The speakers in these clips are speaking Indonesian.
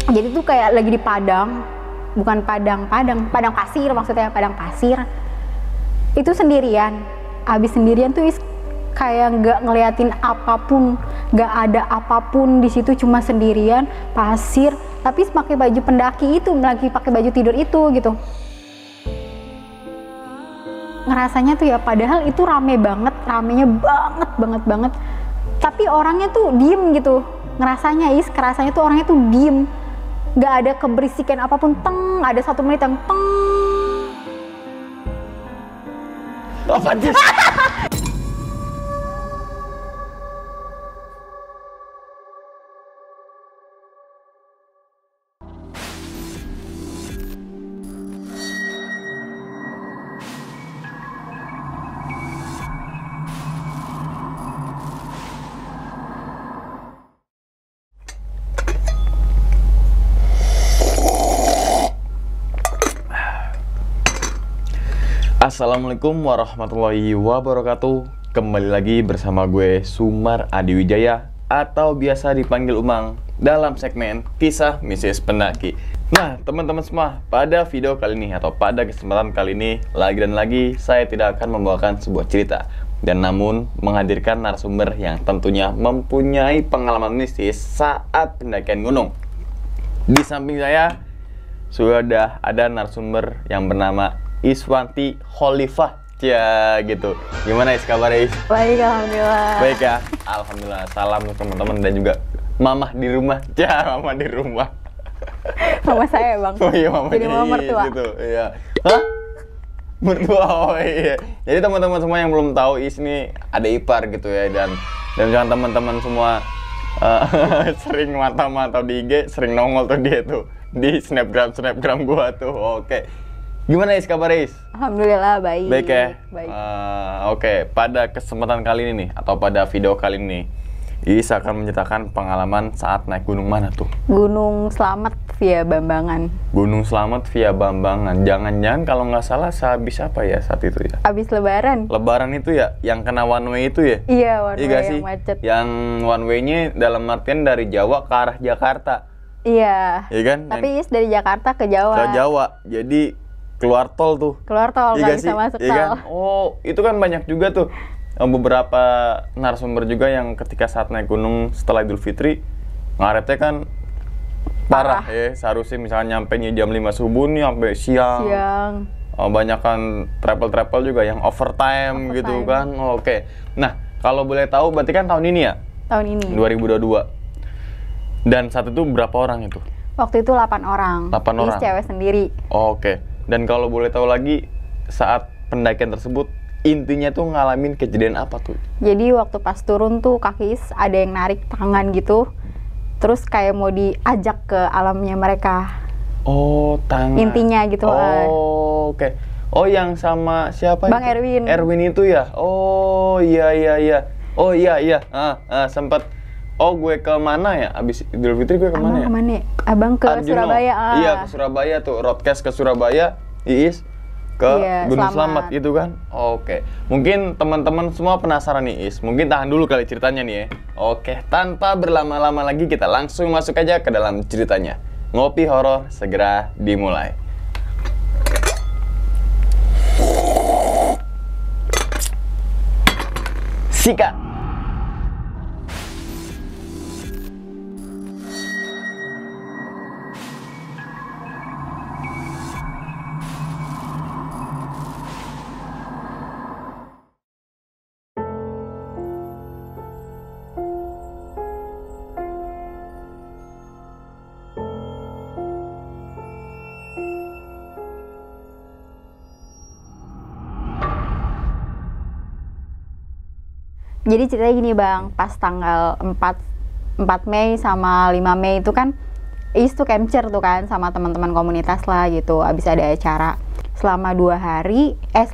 Jadi tuh kayak lagi di padang, bukan padang pasir maksudnya, padang pasir. Itu sendirian. Abis sendirian tuh kayak nggak ngeliatin apapun, nggak ada apapun di situ, cuma sendirian, pasir. Tapi pakai baju pendaki itu, lagi pakai baju tidur itu gitu. Ngerasanya tuh ya, padahal itu ramenya banget. Tapi orangnya tuh diem gitu. Kerasanya tuh orangnya tuh diem. Nggak ada keberisikan apapun, ada 1 menit yang Apa sih? Assalamualaikum warahmatullahi wabarakatuh. Kembali lagi bersama gue Sumar Adiwijaya atau biasa dipanggil Umang dalam segmen Kisah Mistis Pendaki. Nah teman-teman semua, pada video kali ini atau pada kesempatan kali ini, lagi dan lagi saya tidak akan membawakan sebuah cerita, dan namun menghadirkan narasumber yang tentunya mempunyai pengalaman mistis saat pendakian gunung. Di samping saya sudah ada narasumber yang bernama Iswanti Khalifah, ya gitu. Gimana kabar Is? baik, alhamdulillah. Baik ya, alhamdulillah. Salam untuk teman-teman dan juga Mama di rumah, ya Mama di rumah. Mama saya bang. Oh iya Mama. Jadi Mama mertua. Gitu, iya. Hah? Mertua, oh iya. Jadi teman-teman semua yang belum tahu Is ini ada ipar gitu ya, dan jangan teman-teman semua sering mantau di IG, sering nongol tuh dia tuh di snapgram gua tuh. Oke. Gimana Is kabar Is? Alhamdulillah baik. Baik ya? Baik. Oke. Pada kesempatan kali ini nih, atau pada video kali ini, Is akan menceritakan pengalaman saat naik gunung mana tuh? Gunung Slamet via Bambangan. Gunung Slamet via Bambangan. Jangan-jangan kalau nggak salah sehabis apa ya saat itu ya? Abis Lebaran. Lebaran itu ya? Yang kena one way itu ya? Iya, one way sih? yang macet. Yang one way-nya dalam artian dari Jawa ke arah Jakarta. Iya. Iya kan? Tapi Is dari Jakarta ke Jawa. Ke Jawa. Jadi keluar tol tuh. Keluar tol, nggak bisa masuk tol. Kan? Oh, itu kan banyak juga tuh beberapa narasumber juga yang ketika saat naik gunung setelah Idul Fitri ngaretnya kan parah ya. Seharusnya misalnya nyampe jam 5 subuh nih sampai siang. Banyak kan travel juga yang overtime gitu kan. Oke. Nah, kalau boleh tahu berarti kan tahun ini ya? Tahun ini. 2022. Dan saat itu berapa orang itu? Waktu itu 8 orang. 8 orang. Is cewek sendiri. Oke. Dan kalau boleh tahu lagi, saat pendakian tersebut, intinya tuh ngalamin kejadian apa tuh? Jadi waktu pas turun tuh kaki Is ada yang narik tangan gitu. Terus kayak mau diajak ke alamnya mereka. Oh, tangan. Intinya gitu. Oh, oke. Oh, yang sama siapa? Bang itu? Erwin. Erwin itu ya? Oh, iya. Oh, iya. Sempet. Oh, gue ke mana ya? Abis Idul Fitri gue kemana ya? Kemana? Abang ke Arjuno. Surabaya. Iya, ke Surabaya tuh. Roadcast ke Surabaya. Iis ke Gunung Slamet gitu kan? Oke. Mungkin teman-teman semua penasaran nih Is. Mungkin tahan dulu kali ceritanya nih ya. Oke, tanpa berlama-lama lagi kita langsung masuk aja ke dalam ceritanya. Ngopi horor segera dimulai. Sikat. Jadi ceritanya gini bang, pas tanggal 4 Mei sama 5 Mei itu kan Is tuh camcher tuh kan sama teman-teman komunitas lah gitu. Abis ada acara selama 2 hari 1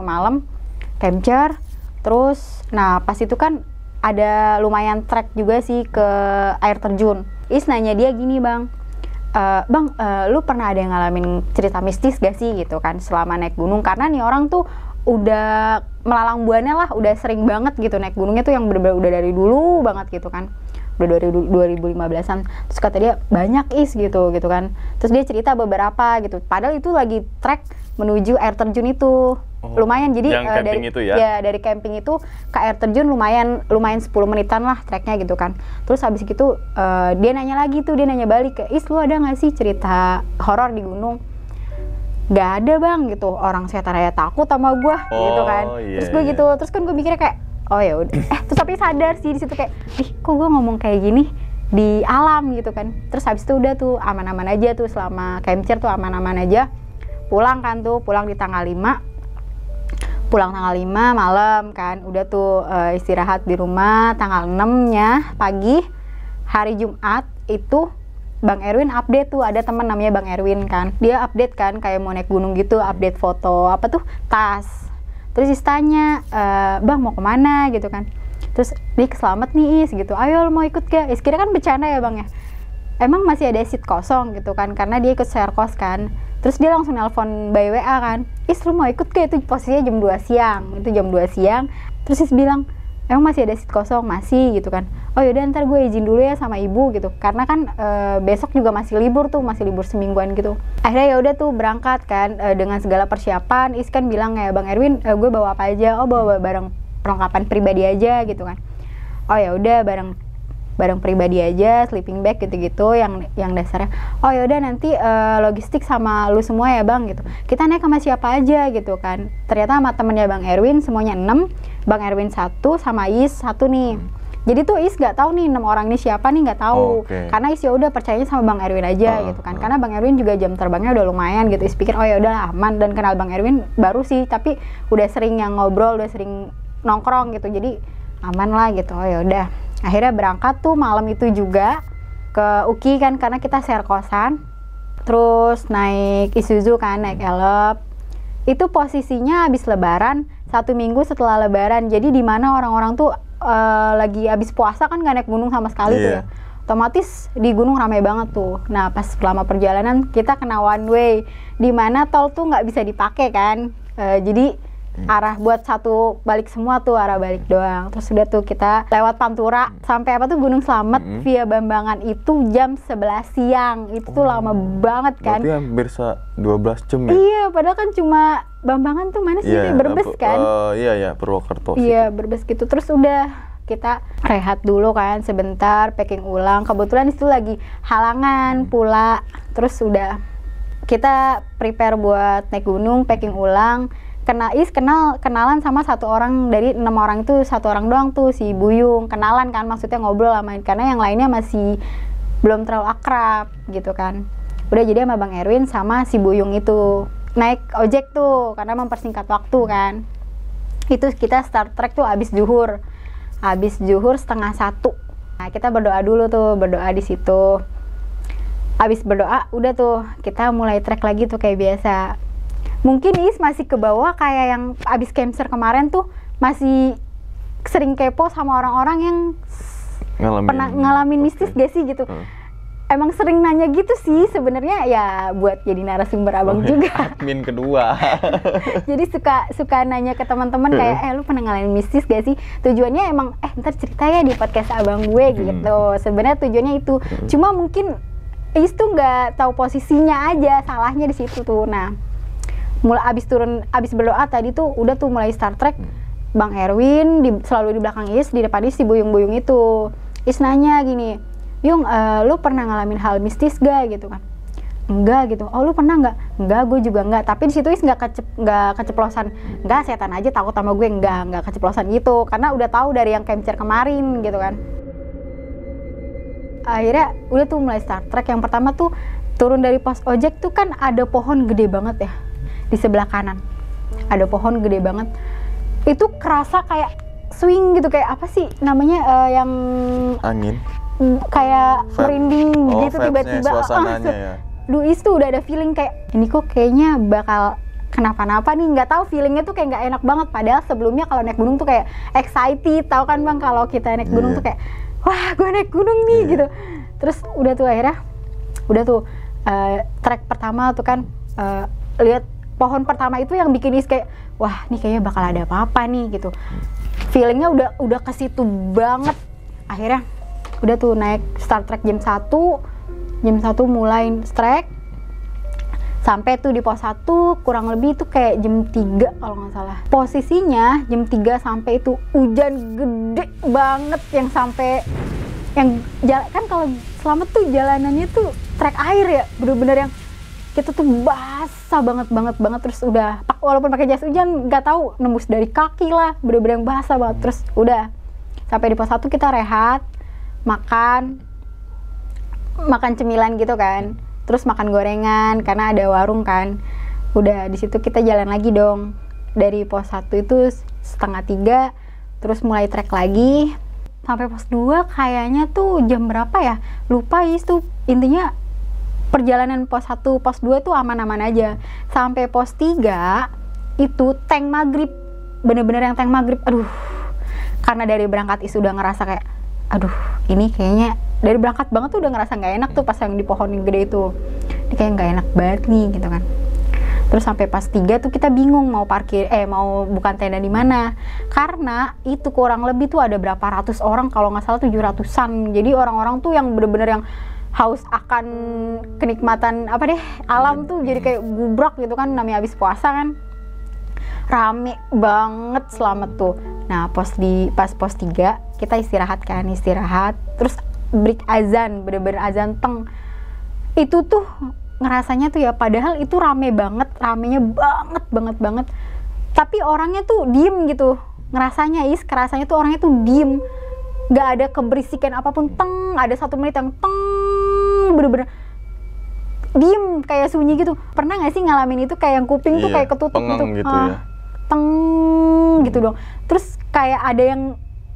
malam camcher. Terus nah pas itu kan ada lumayan trek juga sih ke air terjun. Is nanya dia gini bang, lu pernah ada yang ngalamin cerita mistis gak sih gitu kan selama naik gunung? Karena nih orang tuh udah melalang buana lah, udah sering banget gitu naik gunungnya tuh yang bener-bener udah dari dulu banget gitu kan, udah dari 2015an. Terus kata dia banyak gitu kan. Terus dia cerita beberapa gitu, padahal itu lagi trek menuju air terjun itu. Lumayan, jadi camping itu ya? Dari camping itu ke air terjun lumayan 10 menitan lah treknya gitu kan. Terus habis gitu dia nanya balik ke Is, lu ada nggak sih cerita horor di gunung? Gak ada bang gitu, orang setan aja takut sama gue gitu kan. Terus gue gitu, terus kan gue mikirnya kayak oh ya udah. Terus tapi sadar sih di situ kayak, kok gue ngomong kayak gini di alam gitu kan. Terus habis itu udah tuh aman-aman aja tuh, selama camp tuh aman-aman aja. Pulang di tanggal 5. Pulang tanggal 5 malam kan, udah tuh istirahat di rumah. Tanggal 6-nya pagi hari Jumat itu Bang Erwin update tuh, ada teman namanya Bang Erwin kan, dia update kan kayak mau naik gunung gitu, update foto apa tuh tas. Terus tanya, bang mau kemana gitu kan. Terus nih selamat nih Is gitu, ayo lo mau ikut gak? Is kira kan bercanda ya bang ya, emang masih ada seat kosong gitu kan, karena dia ikut share kos kan. Terus dia langsung nelpon by WA kan, Is lu mau ikut gak? Itu posisinya jam 2 siang, itu jam 2 siang. Terus Is bilang, emang masih ada seat kosong? Masih gitu kan. Oh yaudah ntar gue izin dulu ya sama ibu gitu, karena kan besok juga masih libur semingguan gitu. Akhirnya ya udah tuh berangkat kan dengan segala persiapan. Is kan bilang ya Bang Erwin, gue bawa apa aja? Oh bawa barang perlengkapan pribadi aja gitu kan. Oh ya udah barang pribadi aja, sleeping bag gitu-gitu yang dasarnya. Oh ya udah nanti logistik sama lu semua ya bang gitu. Kita naik sama siapa aja gitu kan. Ternyata sama temennya Bang Erwin semuanya 6, Bang Erwin 1 sama Is 1 nih. Jadi tuh Is nggak tahu nih 6 orang ini siapa nih, nggak tahu. Karena Is ya udah percayanya sama Bang Erwin aja gitu kan. Karena Bang Erwin juga jam terbangnya udah lumayan gitu. Is pikir oh ya udah aman, dan kenal Bang Erwin baru sih, tapi udah sering yang ngobrol, udah sering nongkrong gitu. Jadi aman lah gitu. Oh ya udah. Akhirnya berangkat tuh malam itu juga ke UKI kan, karena kita share kosan. Terus naik Isuzu kan, naik elep. Itu posisinya habis lebaran, 1 minggu setelah lebaran. Jadi di mana orang-orang tuh lagi habis puasa kan nggak naik gunung sama sekali tuh ya. Otomatis di gunung ramai banget tuh. Nah pas selama perjalanan kita kena one way, di mana tol tuh nggak bisa dipakai kan. Jadi arah buat satu balik semua tuh, arah balik doang. Terus udah tuh kita lewat Pantura sampai apa tuh Gunung Slamet via Bambangan itu jam 11 siang. Itu tuh lama banget kan. Berarti hampir 12 jam ya? Iya, padahal kan cuma Bambangan tuh mana sih? Brebes kan? Iya, Purwokerto. Iya, Brebes gitu. Terus udah kita rehat dulu kan sebentar, packing ulang. Kebetulan itu lagi halangan pula. Terus udah kita prepare buat naik gunung, packing ulang. Kenalan sama 1 orang dari 6 orang itu, 1 orang doang tuh si Buyung. Kenalan kan, maksudnya ngobrol sama, karena yang lainnya masih belum terlalu akrab gitu kan. Udah jadi sama Bang Erwin sama si Buyung itu naik ojek tuh karena mempersingkat waktu kan. Itu kita start trek tuh abis zuhur 1:30. Nah kita berdoa dulu tuh, berdoa di situ. Abis berdoa udah tuh kita mulai trek lagi tuh kayak biasa. Mungkin Is masih ke bawah kayak yang abis Kemser kemarin tuh, masih sering kepo sama orang-orang yang pernah ngalamin mistis gak sih gitu. Emang sering nanya gitu sih sebenarnya ya, buat jadi narasumber abang juga. Admin kedua. Jadi suka nanya ke teman-teman kayak lu pernah ngalamin mistis gak sih? Tujuannya emang ntar cerita ya di podcast abang gue gitu. Sebenarnya tujuannya itu. Cuma mungkin Is tuh nggak tahu posisinya aja, salahnya di situ tuh. Nah mulai abis berdoa tadi tuh udah tuh mulai start trek. Bang Erwin selalu di belakang Is, di depan Is si Buyung itu. Is nanya gini, Yung, lu pernah ngalamin hal mistis gak gitu kan? Enggak gitu. Oh lu pernah nggak? Enggak, gue juga enggak. Tapi di situ Is nggak keceplosan. Enggak, setan aja takut sama gue. Enggak keceplosan gitu. Karena udah tahu dari yang Kemcer kemarin gitu kan. Akhirnya udah tuh mulai start trek. Yang pertama tuh turun dari pos ojek tuh kan ada pohon gede banget ya. Di sebelah kanan ada pohon gede banget. Itu kerasa kayak swing gitu, kayak apa sih namanya yang angin kayak merinding gitu tiba-tiba. Ya. Is tuh udah ada feeling kayak ini kok kayaknya bakal kenapa-napa nih, nggak tahu, feelingnya tuh kayak nggak enak banget. Padahal sebelumnya kalau naik gunung tuh kayak excited, tahu kan bang, kalau kita naik gunung tuh kayak wah gue naik gunung nih gitu. Terus udah tuh akhirnya trek pertama tuh kan lihat pohon pertama itu yang bikin Is kayak wah nih kayaknya bakal ada apa-apa nih gitu. Feelingnya udah ke situ banget. Akhirnya udah tuh naik start trek jam 1 mulai trek sampai tuh di pos 1 kurang lebih itu kayak jam 3 kalau nggak salah. Posisinya jam 3 sampai itu hujan gede banget yang sampai yang kan kalau selamat tuh jalanannya tuh trek air ya, bener-bener yang kita tuh basah banget terus udah walaupun pakai jas hujan nggak tahu nembus dari kaki lah, bener-bener yang basah banget. Terus udah sampai di pos 1 kita rehat, makan cemilan gitu kan, terus makan gorengan karena ada warung kan. Udah di situ kita jalan lagi dong dari pos 1 itu 2:30, terus mulai trek lagi sampai pos 2 kayaknya tuh jam berapa ya, lupa tuh. Intinya perjalanan pos 1 pos 2 tuh aman-aman aja. Sampai pos 3 itu tank maghrib, bener-bener yang tank maghrib. Aduh, karena dari berangkat Is udah ngerasa kayak aduh ini kayaknya dari berangkat banget tuh udah ngerasa nggak enak tuh pas yang di pohon yang gede itu. Ini kayak nggak enak banget nih gitu kan. Terus sampai pas 3 tuh kita bingung mau mau bukan tenda di mana. Karena itu kurang lebih tuh ada berapa ratus orang, kalau nggak salah 700-an. Jadi orang-orang tuh yang bener-bener yang haus akan kenikmatan alam tuh jadi kayak gubrak gitu kan, namanya habis puasa kan. Rame banget selamat tuh. Nah, pas pos 3 kita istirahat, terus break azan, bener-bener azan teng. Itu tuh ngerasanya tuh ya, padahal itu ramenya banget. Tapi orangnya tuh diem gitu. Kerasanya tuh orangnya tuh diem. Gak ada keberisikan apapun, teng. Ada 1 menit yang teng, bener-bener diem kayak sunyi gitu. Pernah gak sih ngalamin itu kayak yang kuping tuh kayak ketutup gitu, ya. Teng gitu dong. Terus kayak ada yang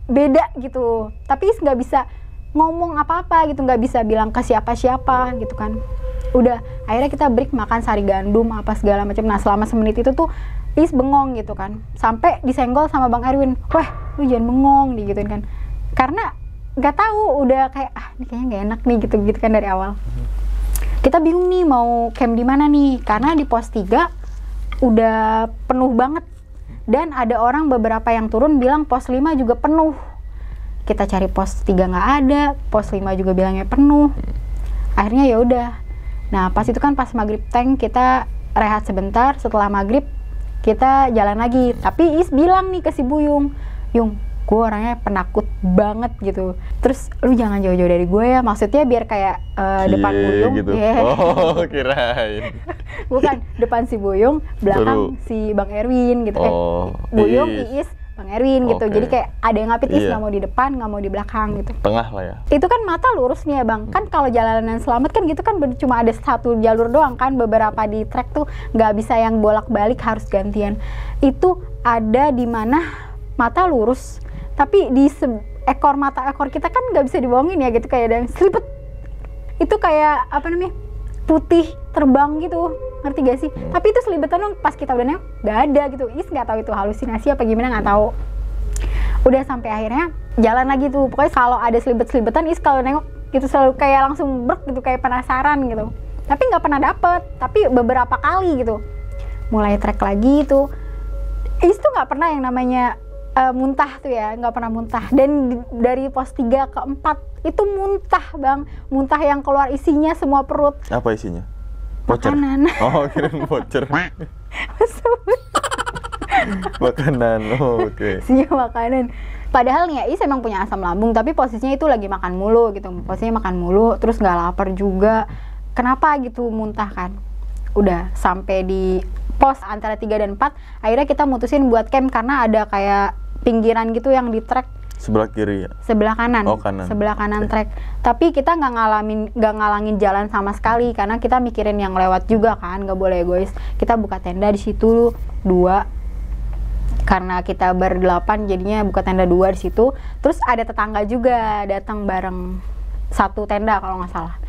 beda gitu, tapi nggak bisa ngomong apa-apa gitu, nggak bisa bilang ke siapa-siapa gitu kan. Udah akhirnya kita break makan sari gandum apa segala macam. Nah selama semenit itu tuh Is bengong gitu kan, sampai disenggol sama Bang Erwin, wah lu jangan bengong digituin kan, karena nggak tahu udah kayak ini kayaknya nggak enak nih gitu kan dari awal. Kita bingung nih mau camp di mana nih, karena di pos 3 udah penuh banget. Dan ada orang beberapa yang turun bilang pos 5 juga penuh. Kita cari pos 3 nggak ada, pos 5 juga bilangnya penuh. Akhirnya ya udah. Nah pas itu kan pas maghrib tank kita rehat sebentar, setelah maghrib kita jalan lagi. Tapi Is bilang nih ke si Buyung, Yung, gue orangnya penakut banget gitu. Terus lu jangan jauh-jauh dari gue ya, maksudnya biar kayak depan Buyung gitu. Oh kirain. Bukan, depan si Buyung, belakang si Bang Erwin gitu. Buyung, Iis, Bang Erwin gitu. Jadi kayak ada yang ngapit Is, nggak mau di depan, nggak mau di belakang gitu. Tengah lah ya. Itu kan mata lurus nih ya Bang. Kan kalau jalanan selamat kan gitu kan cuma ada 1 jalur doang kan. Beberapa di trek tuh nggak bisa yang bolak-balik, harus gantian. Itu ada di mana mata lurus, tapi di ekor kita kan nggak bisa dibohongin ya gitu, kayak ada yang selipet. Itu kayak putih terbang gitu, ngerti gak sih? Tapi itu selibetan dong, pas kita udah nengok nggak ada gitu. Is nggak tahu itu halusinasi apa gimana, nggak tahu. Udah sampai akhirnya jalan lagi tuh. Pokoknya kalau ada selibet-selibetan Is kalau nengok gitu selalu kayak langsung brek gitu, kayak penasaran gitu. Tapi nggak pernah dapet, tapi beberapa kali gitu. Mulai trek lagi tuh Is tuh nggak pernah yang namanya muntah tuh ya, nggak pernah muntah. Dan dari pos 3 ke 4 itu muntah Bang, muntah yang keluar isinya semua perut. Apa isinya? Voucher? Makanan. Oh kirain voucher. Makanan, oke. Isinya makanan. Padahal nih ya Is emang punya asam lambung, tapi posisinya itu lagi makan mulu gitu. Posisinya makan mulu, terus nggak lapar juga. Kenapa gitu muntah kan? Udah sampai di pos antara 3 dan 4, akhirnya kita mutusin buat camp karena ada kayak pinggiran gitu yang di trek sebelah kiri ya? Sebelah kanan. Oh, kanan. Sebelah kanan trek. Tapi kita nggak ngalangin jalan sama sekali karena kita mikirin yang lewat juga kan, nggak boleh egois. Kita buka tenda di situ 2. Karena kita ber-8 jadinya buka tenda 2 di situ. Terus ada tetangga juga datang bareng 1 tenda kalau nggak salah.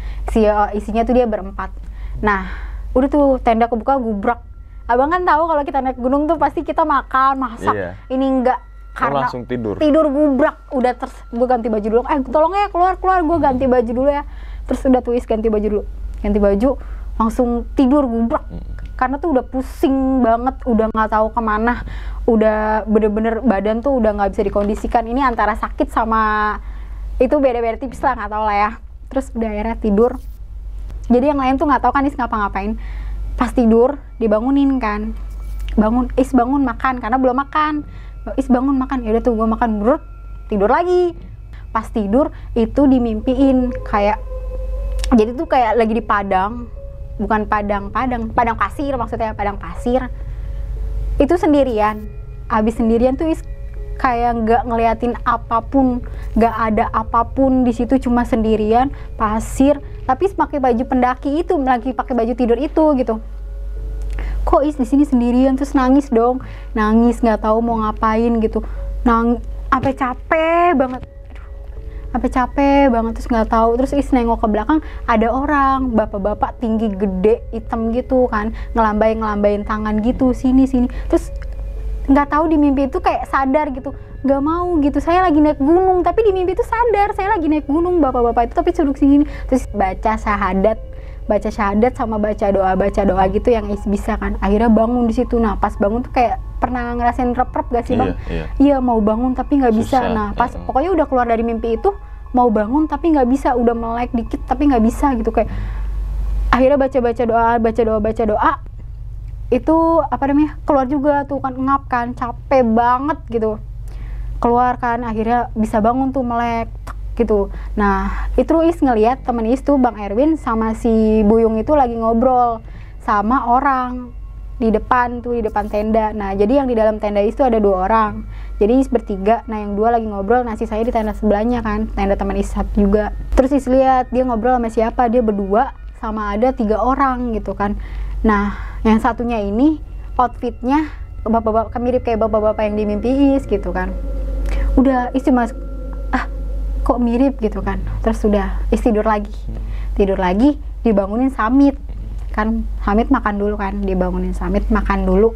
Isinya tuh dia berempat. Nah, udah tuh tenda kebuka gubrak. Abang kan tahu kalau kita naik gunung tuh pasti kita makan, masak. Iya. Ini enggak, karena langsung tidur gubrak. Udah gue ganti baju dulu. Tolong ya keluar gue ganti baju dulu ya. Terus udah tulis ganti baju dulu. Ganti baju langsung tidur gubrak. karena tuh udah pusing banget, udah nggak tahu kemana, udah bener-bener badan tuh udah nggak bisa dikondisikan. Ini antara sakit sama itu beda-beda tipis lah, nggak tahu lah ya. Terus udah akhirnya tidur. Jadi yang lain tuh nggak tahu kan Is ngapa-ngapain. Pas tidur dibangunin kan, bangun makan karena belum makan. Is bangun makan, ya udah tuh gue makan, brut, tidur lagi. Pas tidur itu dimimpiin kayak, jadi tuh kayak lagi di padang, bukan padang pasir maksudnya, padang pasir. Itu sendirian. Abis sendirian tuh Is kayak nggak ngeliatin apapun, nggak ada apapun di situ, cuma sendirian pasir. Tapi Is pakai baju pendaki itu, lagi pakai baju tidur itu gitu. Kok Is di sini sendirian? Terus nangis dong, nangis nggak tahu mau ngapain gitu, sampai capek banget, terus nggak tahu. Terus Is nengok ke belakang, ada orang bapak-bapak tinggi gede hitam gitu kan, ngelambain tangan gitu sini. Terus nggak tahu di mimpi itu kayak sadar gitu, nggak mau gitu, saya lagi naik gunung, tapi di mimpi itu sadar saya lagi naik gunung, bapak-bapak itu tapi duduk sini. Terus baca syahadat sama baca doa gitu yang Is bisa kan. Akhirnya bangun di situ. Nah pas bangun tuh kayak pernah ngerasain rep-rep gak sih Bang? Iya mau bangun tapi nggak bisa. Nah pas pokoknya udah keluar dari mimpi itu, mau bangun tapi nggak bisa, udah melek dikit tapi nggak bisa gitu. Kayak akhirnya baca doa itu apa namanya, keluar juga tuh kan, ngap kan, capek banget gitu, keluar kan, akhirnya bisa bangun tuh melek gitu. Nah itu Is ngeliat temen Is tuh Bang Erwin sama si Buyung itu lagi ngobrol sama orang di depan tenda. Nah jadi yang di dalam tenda itu ada 2 orang, jadi Is bertiga. Nah yang 2 lagi ngobrol, nah si saya di tenda sebelahnya kan, tenda teman Is juga. Terus Is lihat dia ngobrol sama siapa, dia berdua sama ada 3 orang gitu kan. Nah yang satunya ini outfitnya bapak-bapak, mirip kayak bapak-bapak yang di mimpi Is gitu kan. Udah Is cuma kok mirip gitu kan. Terus udah Is tidur lagi, dibangunin Samit kan, Samit makan dulu kan, dibangunin Samit makan dulu.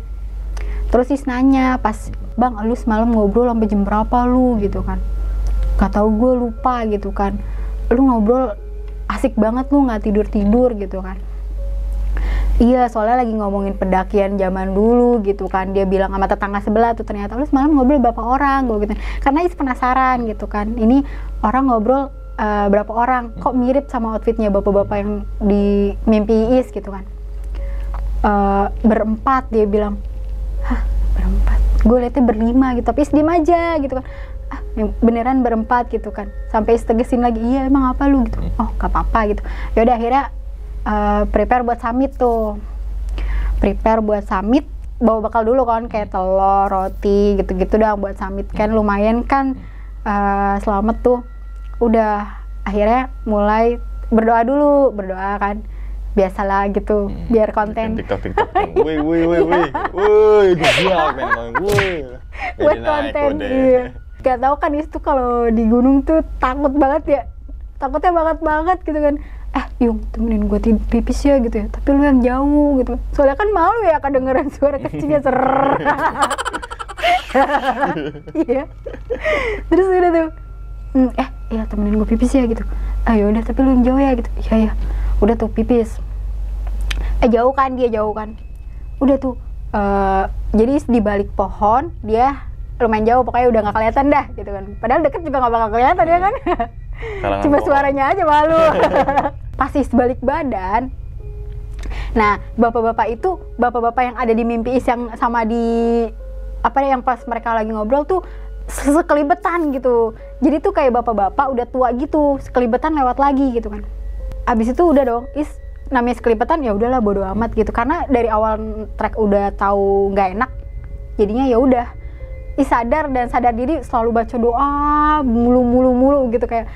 Terus Is nanya pas, Bang lu semalam ngobrol sampai jam berapa lu gitu kan. Gak tau, gue lupa gitu kan. Lu ngobrol asik banget, lu nggak tidur gitu kan. Iya soalnya lagi ngomongin pendakian zaman dulu gitu kan. Dia bilang sama tetangga sebelah tuh, ternyata lu semalam ngobrol berapa orang gue gitu. Karena Is penasaran gitu kan, ini orang ngobrol berapa orang, kok mirip sama outfitnya bapak-bapak yang di mimpi Is gitu kan. Berempat dia bilang. Hah berempat? Gue liatnya berlima gitu, tapi Is diem aja gitu kan. Beneran berempat gitu kan. Sampai Is tegesin lagi, iya emang apa lu gitu. Oh gak apa-apa gitu. Yaudah akhirnya prepare buat summit tuh, bawa bekal dulu kan, kayak telur, roti gitu-gitu dah buat summit kan, lumayan kan. Selamat tuh. Udah akhirnya mulai berdoa kan, biasalah gitu, biar konten TikTok woi siap memang buat konten. Iya gak tau kan Is tuh kalau di gunung tuh takut banget ya, takutnya banget gitu kan. Yung temenin gue pipis ya gitu ya, tapi lu yang jauh gitu, soalnya kan malu ya kedengeran suara kecilnya iya. Terus udah tuh ya temenin gue pipis ya gitu, ayo udah tapi lu yang jauh ya gitu. Iya udah tuh pipis, jauh kan, udah tuh jadi di balik pohon, dia lumayan jauh, pokoknya udah nggak kelihatan dah gitu kan, padahal deket juga nggak bakal kelihatan ya kan. Cuma suaranya aja malu. Pas Is balik badan, nah bapak-bapak itu, bapak-bapak yang ada di mimpi Is yang sama di apa yang pas mereka lagi ngobrol tuh sekelibetan gitu. Jadi tuh kayak bapak-bapak udah tua gitu, sekelibetan lewat lagi gitu kan. Abis itu udah dong Is, namanya sekelibetan ya udahlah bodo amat gitu, karena dari awal track udah tahu nggak enak, jadinya ya udah Is sadar diri, selalu baca doa mulu gitu, kayak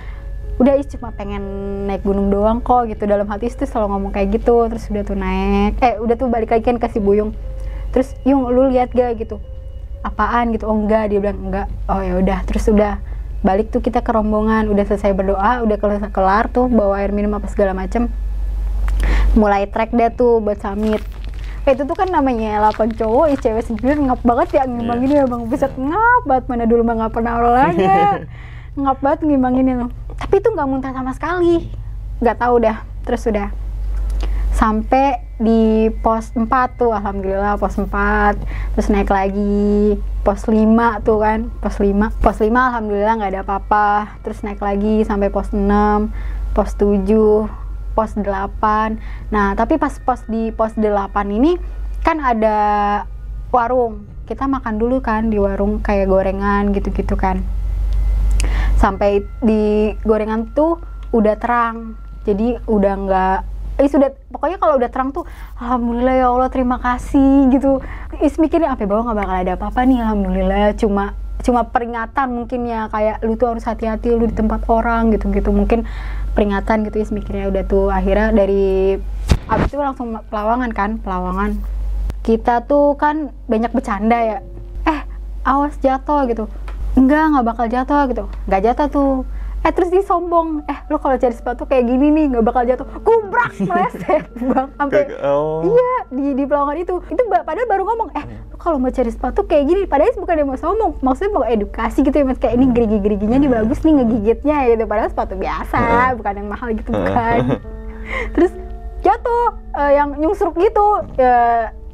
udah Is cuma pengen naik gunung doang kok gitu, dalam hati Is tuh selalu ngomong kayak gitu. Terus udah tuh naik, udah tuh balik lagi kan ke si Buyung. Terus Yung lu lihat gak gitu, apaan gitu. Oh enggak, dia bilang enggak. Oh ya udah. Terus udah balik tuh kita ke rombongan, udah selesai berdoa, udah kelar tuh bawa air minum apa segala macem, mulai trek deh tuh buat summit. Itu tuh kan namanya 8 cowok, cewek sendiri ngap banget ya ngimbangin ya Bang. Bisa ngap banget, mana dulu mah gak pernah olahraga. Ngap banget ngimbangin. Tapi itu nggak muntah sama sekali, nggak tahu dah. Terus udah sampai di pos 4 tuh, alhamdulillah pos 4, terus naik lagi pos 5 tuh kan, pos 5 alhamdulillah nggak ada apa-apa, terus naik lagi sampai pos 6, pos 7, pos 8. Nah tapi pas di pos 8 ini kan ada warung, kita makan dulu kan di warung kayak gorengan gitu-gitu kan. Sampai di gorengan tuh udah terang, jadi udah nggak sudah, pokoknya kalau udah terang tuh alhamdulillah ya Allah, terima kasih gitu. Mikirnya apa bawah nggak bakal ada apa-apa nih, alhamdulillah, cuma peringatan mungkin ya, kayak lu tuh harus hati-hati lu di tempat orang gitu mungkin peringatan gitu. Mikirnya udah tuh, akhirnya dari abis itu langsung pelawangan kita tuh kan banyak bercanda ya, awas jatuh gitu, nggak bakal jatuh gitu, nggak jatuh tuh. Terus dia sombong, lo kalau cari sepatu kayak gini nih nggak bakal jatuh, kubrak meleset bang, sampai iya di pelawangan itu padahal baru ngomong, lo kalau mau cari sepatu kayak gini, padahal bukan dia mau sombong, maksudnya mau edukasi gitu ya mas, kayak ini gerigi-geriginya nih bagus nih ngegigitnya gitu, padahal sepatu biasa, bukan yang mahal gitu bukan. Terus jatuh, yang nyungsruk gitu,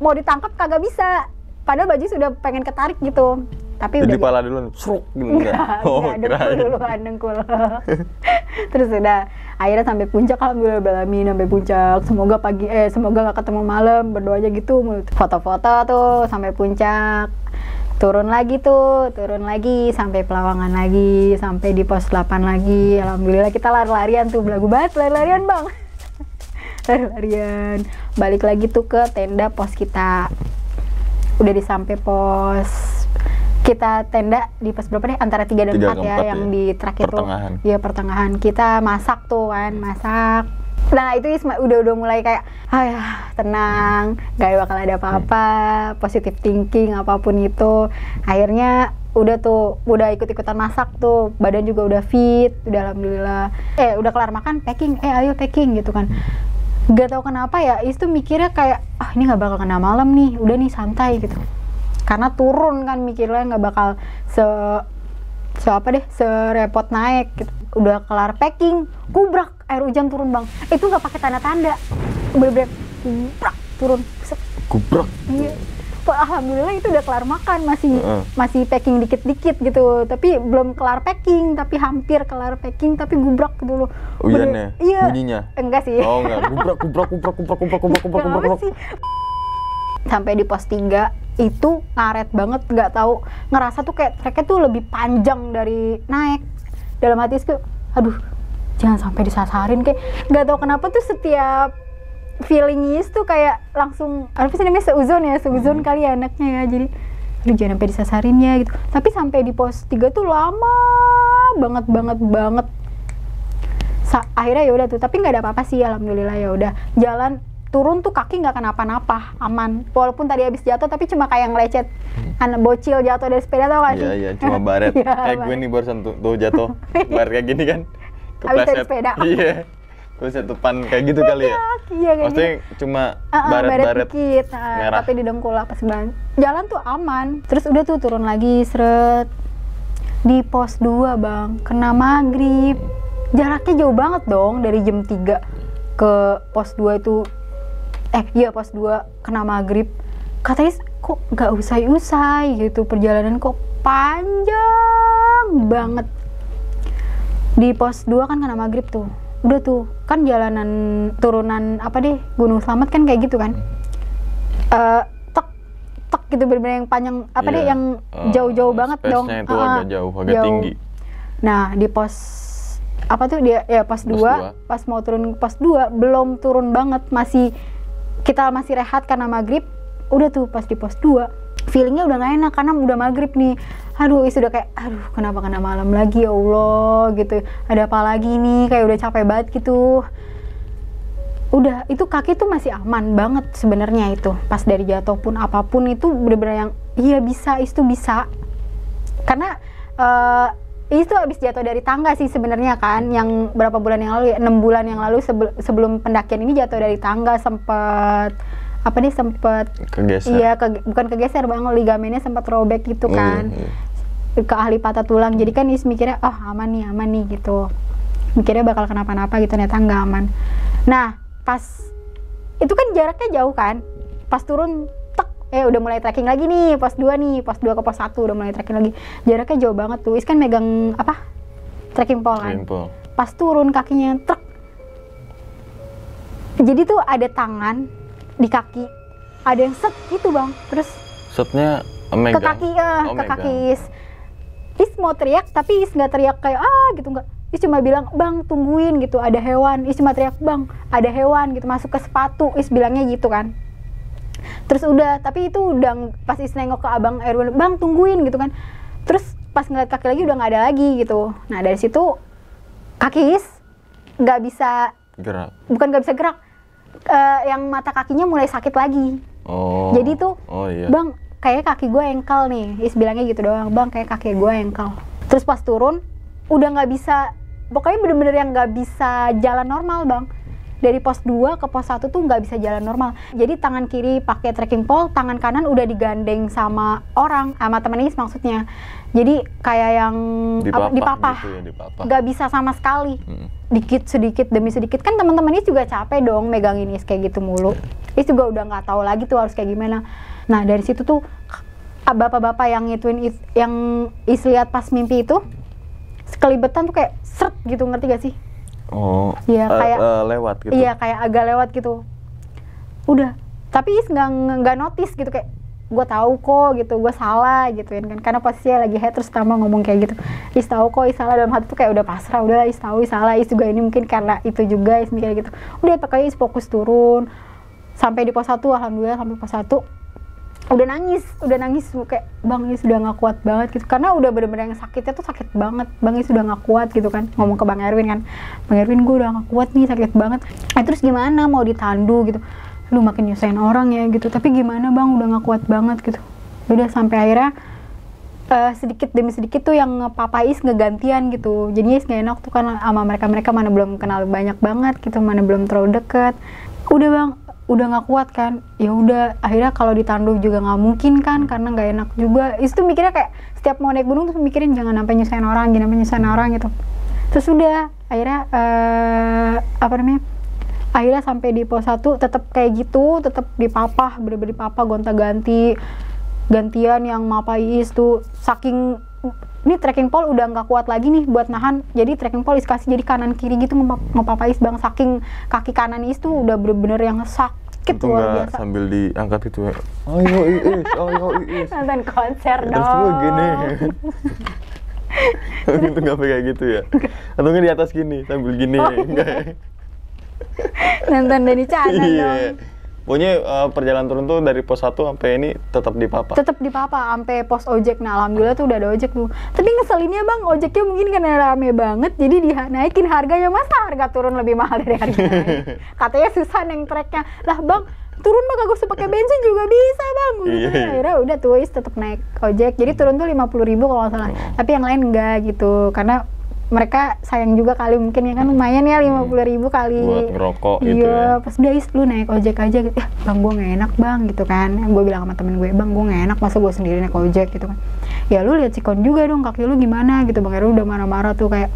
mau ditangkap kagak bisa, padahal baju sudah pengen ketarik gitu. Tapi jadi udah pala duluan, seruk gitu enggak? Dengkul. Terus udah akhirnya sampai puncak, alhamdulillah balamin sampai puncak. Semoga nggak ketemu malam, berdoa aja gitu. Foto-foto tuh sampai puncak. Turun lagi sampai Pelawangan lagi, sampai di pos 8 lagi. Alhamdulillah kita lari-larian tuh, belagu banget lari-larian bang. Lari-larian. Balik lagi tuh ke tenda pos kita. Udah disampai pos kita, tenda di pos berapa deh, antara 3 dan 4 ya, yang di track itu ya, pertengahan kita masak tuh kan, nah itu udah mulai kayak tenang, gak bakal ada apa-apa, positive thinking apapun itu. Akhirnya udah ikut-ikutan masak tuh, badan juga udah fit, udah alhamdulillah. Udah kelar makan, packing, ayo packing gitu kan. Gak tau kenapa ya, itu mikirnya kayak ini gak bakal kena malam nih, udah nih santai gitu. Karena turun kan, mikirnya nggak bakal serepot naik gitu. Udah kelar packing, kubrak, air hujan turun bang. Itu nggak pakai tanda-tanda, bener-bener kubrak turun. Kubrak. Iya. Alhamdulillah itu udah kelar makan, masih packing dikit-dikit gitu. Tapi belum kelar packing, tapi hampir kelar packing, tapi gubrak gitu loh. Hujannya? Iya. Bunyinya? Enggak sih. Oh enggak, kubrak. Sampai di pos 3 itu ngaret banget, nggak tahu, ngerasa tuh kayak treknya tuh lebih panjang dari naik. Dalam hati tuh, aduh jangan sampai disasarin, kayak nggak tahu kenapa tuh setiap feelingnya tuh kayak langsung apa sih namanya, seuzon kali ya anaknya ya, jadi aduh jangan sampai disasarin ya gitu. Tapi sampai di pos 3 tuh lama banget. Akhirnya ya udah tuh, tapi nggak ada apa-apa sih, alhamdulillah. Ya udah jalan turun tuh kaki nggak kenapa-napa, aman. Walaupun tadi habis jatuh, tapi cuma kayak ngelecet, anak bocil jatuh dari sepeda, tau gak sih? Iya, cuma baret. Kayak gue nih barusan tuh jatuh, baret kayak gini kan, habis dari sepeda. Iya, gue setupan kayak gitu kali ya. Iya, maksudnya gitu. Cuma baret dikit, merah. tapi di dengkul pas banget. Jalan tuh aman. Terus udah tuh turun lagi, seret. Di pos 2 bang, kena maghrib. Jaraknya jauh banget dong, dari jam 3 ke pos 2 itu. Pos 2 kena maghrib. Katanya kok nggak usai gitu, perjalanan kok panjang banget. Di pos 2 kan kena maghrib tuh. Udah tuh, kan jalanan turunan Gunung Slamet kan kayak gitu kan. Tek gitu, bener-bener yang panjang yang jauh-jauh banget dong. Space-nya itu agak jauh, agak tinggi. Nah, di pos pos 2, pas mau turun pos 2 belum turun banget, kita masih rehat karena maghrib. Udah tuh pas di pos 2 feelingnya udah gak enak karena udah maghrib nih. Sudah kayak kenapa kena malam lagi ya Allah gitu, ada apa lagi nih, kayak udah capek banget gitu. Udah itu kaki tuh masih aman banget sebenarnya. Itu pas dari jatuh pun apapun itu bener-bener yang itu bisa karena itu habis jatuh dari tangga sih sebenarnya kan, yang berapa bulan yang lalu ya, 6 bulan yang lalu sebelum pendakian ini jatuh dari tangga, sempet kegeser. Iya, bukan kegeser bang, ligamennya sempat robek gitu kan. Ke ahli patah tulang. Jadi kan mikirnya aman nih gitu. Mikirnya bakal kenapa-napa gitu, ternyata nggak aman. Nah, pas itu kan jaraknya jauh kan. Pas turun udah mulai trekking lagi nih, pos 2 nih, pos 2 ke pos 1 udah mulai trekking lagi. Jaraknya jauh banget tuh. Is kan megang apa? Trekking pole kan. Pas turun kakinya truk. Jadi tuh ada tangan di kaki, ada yang set gitu bang. Terus setnya megang. Ke kaki ke kaki Is. Is mau teriak tapi Is nggak teriak kayak gitu nggak. Is cuma bilang bang tungguin gitu, ada hewan. Is cuma teriak bang ada hewan gitu masuk ke sepatu. Is bilangnya gitu kan. Terus udah, tapi itu udah pas Is nengok ke abang Erwin, bang tungguin gitu kan. Terus pas ngeliat kaki lagi udah nggak ada lagi gitu. Nah dari situ kaki Is nggak bisa gerak. Bukan nggak bisa gerak, yang mata kakinya mulai sakit lagi. Jadi tuh bang kayak kaki gue engkel nih. Is bilangnya gitu doang, bang kayak kaki gue engkel. Terus pas turun udah nggak bisa, pokoknya bener-bener yang nggak bisa jalan normal bang. Dari pos 2 ke pos 1 tuh nggak bisa jalan normal. Jadi tangan kiri pakai trekking pole, tangan kanan udah digandeng sama orang, sama temen Is maksudnya. Jadi kayak yang dipapah. Gitu ya, nggak bisa sama sekali. Dikit sedikit demi sedikit kan teman-teman Is juga capek dong megangin Is kayak gitu mulu. Is juga udah nggak tahu lagi tuh harus kayak gimana. Nah dari situ tuh bapak-bapak yang ngituin yang Is lihat pas mimpi itu sekelibetan tuh kayak seret gitu, ngerti gak sih? Iya kayak lewat gitu. Iya kayak agak lewat gitu. Udah, tapi Is nggak notice gitu kayak gue tahu kok gitu, gue salah gitu kan. Karena posisinya lagi head terus tambah ngomong kayak gitu. Is tahu kok Is salah, dalam hati tuh kayak udah pasrah, udah Is tahu Is salah. Is juga ini mungkin karena itu juga Is mikir gitu. Udah pokoknya Is fokus turun sampai di pos 1, alhamdulillah sampai pos 1. Udah nangis kayak bang Is udah nggak kuat banget gitu, karena udah bener-bener yang sakitnya tuh sakit banget. Bang Is udah nggak kuat gitu kan, ngomong ke Bang Erwin kan, Bang Erwin gue udah nggak kuat nih, sakit banget. Terus gimana, mau ditandu gitu, lu makin nyusahin orang ya gitu, tapi gimana bang udah nggak kuat banget gitu. Udah sampai akhirnya sedikit demi sedikit tuh yang Papa Is ngegantian gitu. Jadinya Is nggak enak tuh kan sama mereka mana belum kenal banyak banget gitu, mana belum terlalu deket. Udah bang udah nggak kuat kan, ya udah akhirnya kalau ditandu juga nggak mungkin kan, karena nggak enak juga. Itu mikirnya kayak setiap mau naik gunung tuh mikirin jangan sampai nyusahin orang, jangan sampai nyusahin orang gitu. Terus udah akhirnya akhirnya sampai di pos 1 tetap kayak gitu, tetap dipapah, bener-bener dipapah gantian yang Mapa Is tuh saking ini trekking pole udah nggak kuat lagi nih buat nahan, jadi trekking pole Is kasih jadi kanan kiri gitu Papa Is bang, saking kaki kanan Is tuh udah bener-bener yang sakit luar biasa. Sambil diangkat itu ya, ayo Is nonton konser dong. Terus gue gini itu nggak kayak gitu ya, atau nggak di atas gini sambil gini nonton dari channel dong. Pokoknya perjalanan turun tuh dari pos 1 sampai ini tetap dipapa. Tetap dipapa sampai pos ojek. Nah, alhamdulillah tuh udah ada ojek tuh. Tapi ngeselinnya bang, ojeknya mungkin karena rame banget jadi dinaikin harganya. Masa harga turun lebih mahal dari harga lain? Katanya susah neng treknya. Lah bang, turun mah kagak usah pakai bensin juga bisa bang. Gitu. Akhirnya udah tuh Is tetap naik ojek. Jadi turun tuh 50.000 kalau nggak salah. Tapi yang lain enggak gitu. Karena mereka sayang juga kali, mungkin ya kan lumayan ya 50.000 kali buat ngerokok gitu ya. Pas udah Is lu naik ojek aja gitu. Bang gue gak enak bang gitu kan. Gue bilang sama temen gue, bang gue gak enak masa gue sendiri naik ojek gitu kan. Ya lu lihat sikon juga dong kaki lu gimana gitu. Bang Heru udah marah-marah tuh kayak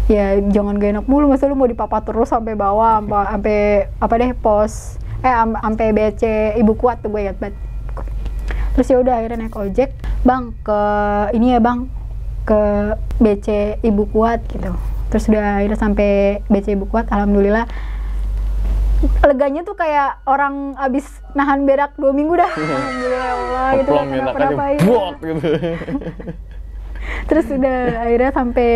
ya jangan gak enak mulu, masa lu mau dipapa terus sampai bawah sampai pos sampai BC Ibu Kuat tuh gue ingat banget. Terus ya udah akhirnya naik ojek bang ke ini ya bang, ke BC Ibu Kuat gitu. Terus udah akhirnya sampai BC Ibu Kuat, alhamdulillah leganya tuh kayak orang abis nahan berak 2 minggu dah. Alhamdulillah Allah gitu kan, kenapa-napa gitu. Terus udah akhirnya sampai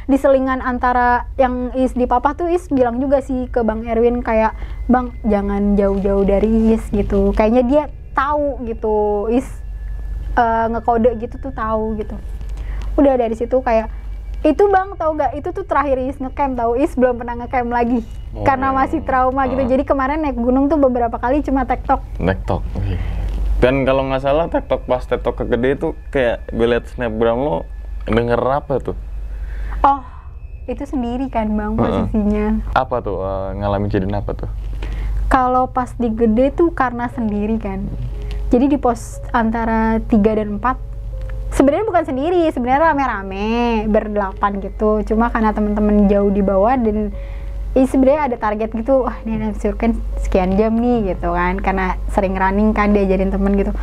di selingan antara yang Is di papa tuh Is bilang juga sih ke Bang Erwin kayak bang jangan jauh-jauh dari Is gitu. Kayaknya dia tahu gitu Is ngekode gitu tuh tahu gitu. Udah dari situ kayak itu bang tau gak, itu tuh terakhir Is ngecamp tau. Is belum pernah ngecamp lagi karena masih trauma gitu. Jadi kemarin naik gunung tuh beberapa kali cuma tektok. Dan kalau nggak salah tektok pas tektok kegede tuh kayak gue liat snapgram lo denger apa tuh? Oh itu sendiri kan bang posisinya. Apa tuh ngalamin kejadian apa tuh? Kalau pas di gede tuh karena sendiri kan. Jadi di pos antara 3 dan 4 sebenarnya bukan sendiri, sebenarnya rame-rame berdelapan gitu. Cuma karena teman-teman jauh di bawah dan sebenarnya ada target gitu, wah ini kan sekian jam nih gitu kan, karena sering running kan diajarin temen gitu.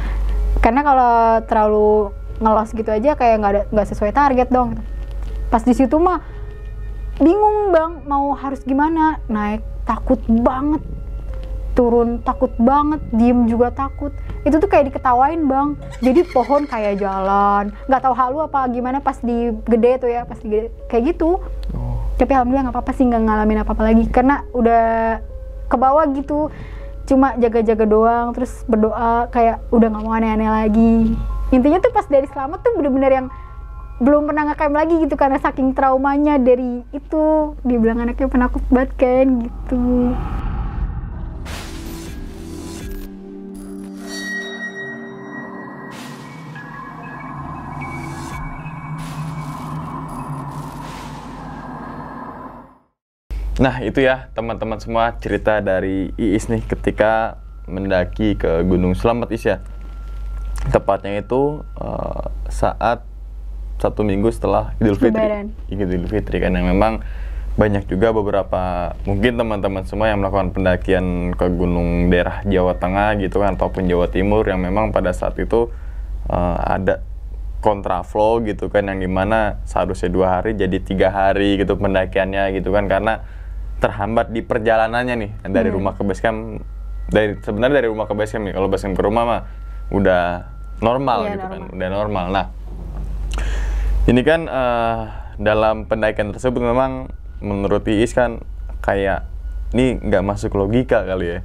Karena kalau terlalu ngelos gitu aja kayak nggak sesuai target dong. Pas di situ mah bingung bang, mau harus gimana, naik takut banget, turun takut banget, diem juga takut. Itu tuh kayak diketawain bang. Jadi pohon kayak jalan, nggak tahu halu apa gimana pas di gede tuh ya, pas di gede kayak gitu. Tapi alhamdulillah nggak apa-apa sih, nggak ngalamin apa-apa lagi karena udah ke bawah gitu. Cuma jaga-jaga doang, terus berdoa kayak udah nggak mau aneh-aneh lagi. Intinya tuh pas dari selamat tuh bener-bener yang belum pernah nge-camp lagi gitu karena saking traumanya dari itu. Dibilang anaknya penakut banget kan gitu. Nah itu ya teman-teman semua cerita dari Iis nih ketika mendaki ke Gunung Slamet Is ya. Tepatnya itu saat 1 minggu setelah Idul Fitri. Idul Fitri kan, yang memang banyak juga beberapa mungkin teman-teman semua yang melakukan pendakian ke gunung daerah Jawa Tengah gitu kan, ataupun Jawa Timur yang memang pada saat itu ada kontraflow gitu kan, yang dimana seharusnya 2 hari jadi 3 hari gitu pendakiannya gitu kan, karena terhambat di perjalanannya nih dari rumah ke base camp. Sebenarnya dari rumah ke base camp nih, kalau base camp ke rumah mah udah normal gitu normal. Kan udah normal. Nah ini kan dalam pendakian tersebut memang menurut Iis kan kayak ini nggak masuk logika kali ya,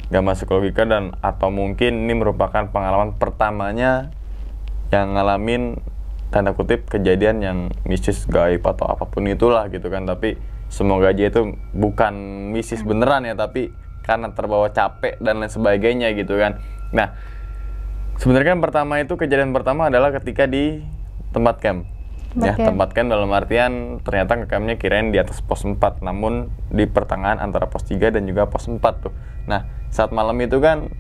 nggak masuk logika, dan atau mungkin ini merupakan pengalaman pertamanya yang ngalamin tanda kutip kejadian yang mistis, gaib atau apapun itulah gitu kan. Tapi semoga aja itu bukan mistis beneran ya, tapi karena terbawa capek dan lain sebagainya gitu kan. Nah sebenarnya kan pertama itu kejadian pertama adalah ketika di tempat camp. Tempat camp dalam artian ternyata ngecampnya kirain di atas pos 4, namun di pertengahan antara pos 3 dan juga pos 4 tuh. Nah saat malam itu kan